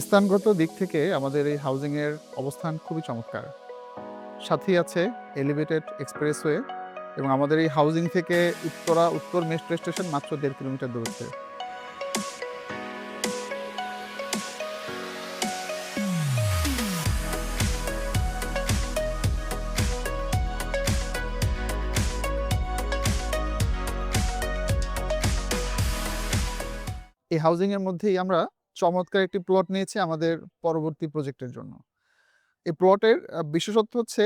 স্থানগত দিক থেকে আমাদের এই হাউজিং এর অবস্থান খুবই চমৎকার। সাথেই আছে এলিভেটেড এক্সপ্রেসওয়ে এবং আমাদের এই হাউজিং থেকে উত্তর মেট্রো স্টেশন মাত্র ১.৫ কিলোমিটার দূরত্বে। এই হাউজিং এর মধ্যেই আমরা চমৎকার একটি প্লট নিয়েছি আমাদের পরবর্তী প্রজেক্টের জন্য। এই প্লটের বিশেষত্ব হচ্ছে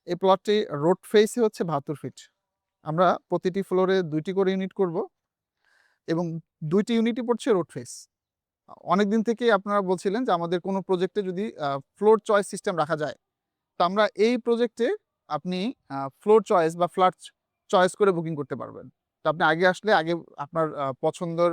এই প্লটটি রোড ফেইসে হচ্ছে ৭২ ফিট। আমরা প্রতিটি ফ্লোরে ২ টি করে ইউনিট করব এবং ২ টি ইউনিটই পড়ছে রোড ফেস। অনেকদিন থেকেই আপনারা বলছিলেন যে আমাদের কোনো প্রজেক্টে যদি ফ্লোর চয়েস সিস্টেম রাখা যায়। তো আমরা এই প্রজেক্টে আপনি ফ্লোর চয়েস বা ফ্ল্যাট চয়েস করে বুকিং করতে পারবেন। তো আপনি আগে আসলে আগে আপনার পছন্দের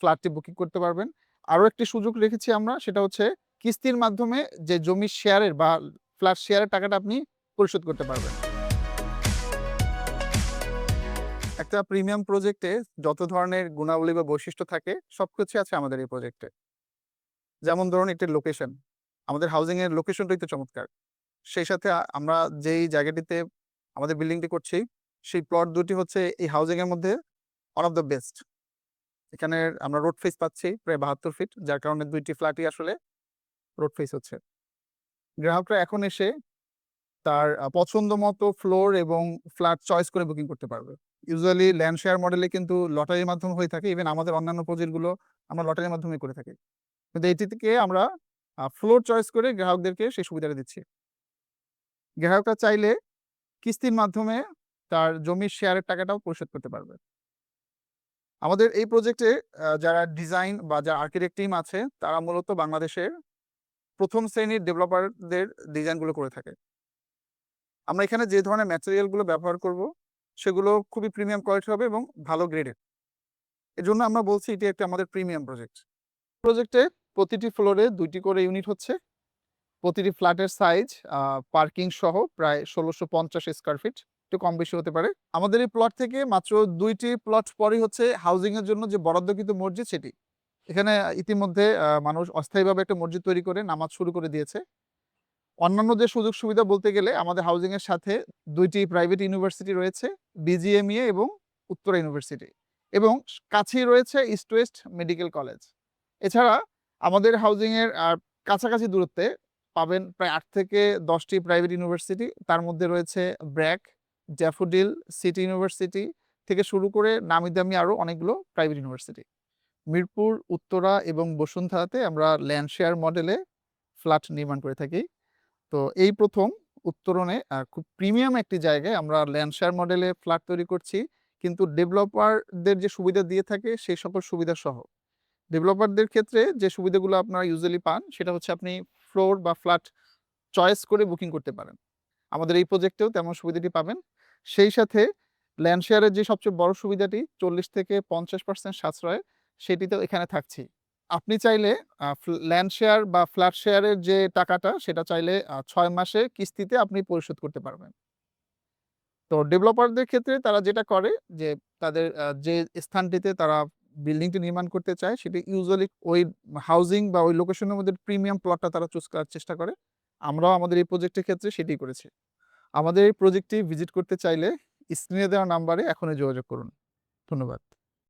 ফ্ল্যাটটি বুকিং করতে পারবেন। আরো একটি সুযোগ রেখেছি আমরা, সেটা হচ্ছে কিস্তির মাধ্যমে যে জমির শেয়ারের বা ফ্ল্যাট শেয়ারের টাকাটা আপনি পরিশোধ করতে পারবেন। একটা প্রিমিয়াম প্রজেক্টে যত ধরনের গুণাবলী বা বৈশিষ্ট্য থাকে সবকিছু আছে আমাদের এই প্রজেক্টে। যেমন ধরুন একটি লোকেশন। আমাদের হাউজিং এর লোকেশনটাই তো চমৎকার। সেই সাথে আমরা যেই জায়গাটিতে আমাদের বিল্ডিংটি করছি, সেই প্লট দুটি হচ্ছে এই হাউজিং এর মধ্যে ওয়ান অফ দ্য বেস্ট। এখানে আমরা রোড ফেস পাচ্ছি প্রায় ৭২ ফিট, যার কারণে ২ টি ফ্ল্যাটই আসলে রোড ফেস হচ্ছে। গ্রাহকরা এখন এসে তার পছন্দ মতো ফ্লোর এবং ফ্ল্যাট চয়েস করে বুকিং করতে পারবে। ইউজুয়ালি ল্যান্ড শেয়ার মডেলে কিন্তু লটারির মাধ্যমে হয়ে থাকে। ইভেন আমাদের অন্যান্য প্রজেক্টগুলো আমরা লটারির মাধ্যমে করে থাকি। কিন্তু এটি থেকে আমরা ফ্লোর চয়েস করে গ্রাহকদেরকে সেই সুবিধাটা দিচ্ছি। গ্রাহকরা চাইলে কিস্তির মাধ্যমে তার জমির শেয়ারের টাকাটাও পরিশোধ করতে পারবে। আমাদের এই প্রজেক্টে যারা ডিজাইন বা যারা আর্কিটেক্ট টিম আছে, তারা মূলত বাংলাদেশের ১ম শ্রেণীর ডেভেলপারদের ডিজাইনগুলো করে থাকে। আমরা এখানে যে ধরনের ম্যাটেরিয়ালগুলো ব্যবহার করব, সেগুলো খুবই প্রিমিয়াম কোয়ালিটির হবে এবং ভালো গ্রেডের। এজন্য আমরা বলছি এটি একটা আমাদের প্রিমিয়াম প্রজেক্ট। প্রজেক্টে প্রতিটি ফ্লোরে ২ টি করে ইউনিট হচ্ছে। প্রতিটি ফ্ল্যাটের সাইজ পার্কিং সহ প্রায় ১৬৫০ স্কয়ার ফিট, একটু কম বেশি হতে পারে। আমাদের এই প্লট থেকে মাত্র ২ টি প্লট পরেই হচ্ছে হাউজিং এর জন্য যে বরাদ্দকৃত মসজিদ সেটি। এখানে ইতিমধ্যে মানুষ অস্থায়ীভাবে একটা মসজিদ তৈরি করে নামাজ শুরু করে দিয়েছে। অন্যান্য যে সুযোগ সুবিধা বলতে গেলে আমাদের হাউজিং এর সাথে ২ টি প্রাইভেট ইউনিভার্সিটি রয়েছে, বিজিএমইএ এবং উত্তরা ইউনিভার্সিটি এবং কাছেই রয়েছে ইস্ট ওয়েস্ট মেডিকেল কলেজ। এছাড়া আমাদের হাউজিং এর কাছাকাছি দূরত্বে পাবেন প্রায় ৮ থেকে ১০ টি প্রাইভেট ইউনিভার্সিটি। তার মধ্যে রয়েছে ব্র্যাক, ড্যাফোডিল, সিটি ইউনিভার্সিটি থেকে শুরু করে নামি-দামি আরো অনেকগুলো প্রাইভেট ইউনিভার্সিটি। মিরপুর, উত্তরা এবং বসুন্ধরাতে আমরা ল্যান্ড শেয়ার মডেলে ফ্ল্যাট নির্মাণ করে থাকি। তো এই ১ম উত্তরণে খুব প্রিমিয়াম একটি জায়গায় আমরা ল্যান্ড শেয়ার মডেলে ফ্ল্যাট তৈরি করছি। কিন্তু ডেভেলপারদের যে সুবিধা দিয়ে থাকে সেই সকল সুবিধা সহ। ডেভেলপারদের ক্ষেত্রে যে সুবিধাগুলো আপনারা ইউজুয়ালি পান, সেটা হচ্ছে আপনি ফ্লোর বা ফ্ল্যাট চয়েস করে বুকিং করতে পারেন। আমাদের এই প্রজেক্টেও তেমন সুবিধাটি পাবেন। সেই সাথে ল্যান্ড শেয়ারের যে সবচেয়ে বড় সুবিধাটি ৪০% থেকে ৫০% সাশ্রয়, সেটিতেও এখানে থাকছেই। আপনি চাইলে ল্যান্ড শেয়ার বা ফ্ল্যাট শেয়ারের যে টাকাটা, সেটা চাইলে ৬ মাসে কিস্তিতে আপনি পরিশোধ করতে পারবেন। তো ডেভেলপারদের ক্ষেত্রে তারা যেটা করে যে তাদের যে স্থানটিতে তারা বিল্ডিংটি নির্মাণ করতে চায়, সেটি ইউজুয়ালি ওই হাউজিং বা ওই লোকেশনের মধ্যে প্রিমিয়াম প্লটটা তারা চুজ করার চেষ্টা করে। আমরাও আমাদের এই প্রজেক্টের ক্ষেত্রে সেটিই করেছি। আমাদের এই প্রজেক্টটি ভিজিট করতে চাইলে স্ক্রিনে দেওয়া নাম্বারে এখনই যোগাযোগ করুন। ধন্যবাদ।